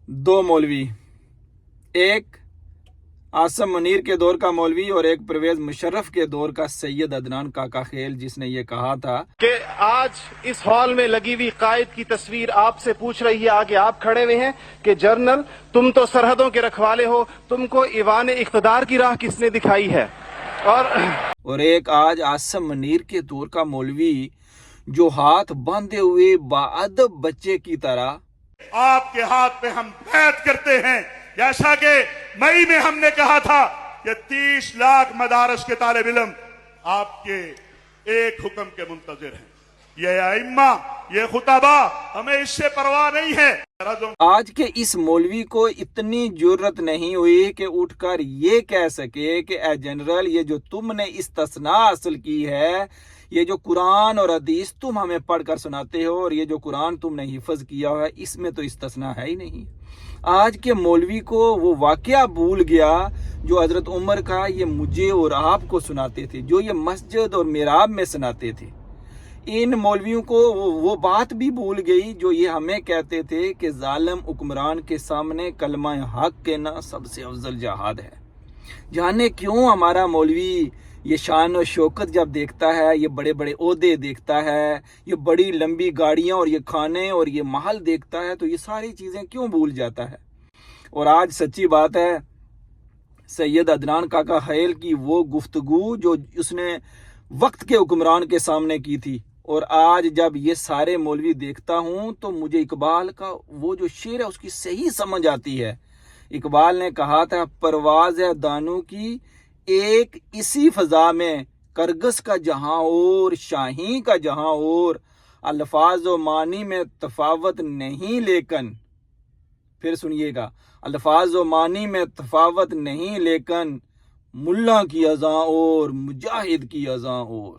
دو مولوی، ایک عاصم منیر کے دور کا مولوی اور ایک پرویز مشرف کے دور کا سید عدنان کاکا خیل، جس نے یہ کہا تھا کہ آج اس ہال میں لگی ہوئی قائد کی تصویر آپ سے پوچھ رہی ہے، آگے آپ کھڑے ہوئے ہیں کہ جنرل تم تو سرحدوں کے رکھوالے ہو، تم کو ایوان اقتدار کی راہ کس نے دکھائی ہے؟ اور ایک آج عاصم منیر کے دور کا مولوی جو ہاتھ باندھے ہوئے باادب بچے کی طرح آپ کے ہاتھ پہ ہم بیعت کرتے ہیں، جیسا کہ مئی میں ہم نے کہا تھا کہ 30 لاکھ مدارس کے طالب علم آپ کے ایک حکم کے منتظر ہیں۔ یہ ائمہ، یہ خطبہ، ہمیں اس سے پرواہ نہیں ہے۔ آج کے اس مولوی کو اتنی جرت نہیں ہوئی کہ اٹھ کر یہ کہہ سکے کہ اے جنرل، یہ جو تم نے استثناء حاصل کی ہے، یہ جو قرآن اور حدیث تم ہمیں پڑھ کر سناتے ہو اور یہ جو قرآن تم نے حفظ کیا ہوا ہے، اس میں تو استثناء ہے ہی نہیں۔ آج کے مولوی کو وہ واقعہ بھول گیا جو حضرت عمر کا یہ مجھے اور آپ کو سناتے تھے، جو یہ مسجد اور محراب میں سناتے تھے۔ ان مولویوں کو وہ بات بھی بھول گئی جو یہ ہمیں کہتے تھے کہ ظالم حکمران کے سامنے کلمہ حق کہنا سب سے افضل جہاد ہے۔ جانے کیوں ہمارا مولوی یہ شان و شوکت جب دیکھتا ہے، یہ بڑے بڑے عہدے دیکھتا ہے، یہ بڑی لمبی گاڑیاں اور یہ کھانے اور یہ محل دیکھتا ہے، تو یہ ساری چیزیں کیوں بھول جاتا ہے؟ اور آج سچی بات ہے، سید عدنان کاکا خیل کی وہ گفتگو جو اس نے وقت کے حکمران کے سامنے کی تھی، اور آج جب یہ سارے مولوی دیکھتا ہوں تو مجھے اقبال کا وہ جو شعر ہے اس کی صحیح سمجھ آتی ہے۔ اقبال نے کہا تھا، پرواز ہے دانوں کی ایک اسی فضا میں، کرگس کا جہاں اور شاہین کا جہاں اور، الفاظ و معنی میں تفاوت نہیں لیکن، پھر سنیے گا، الفاظ و معنی میں تفاوت نہیں لیکن، ملا کی اذاں اور مجاہد کی اذاں اور۔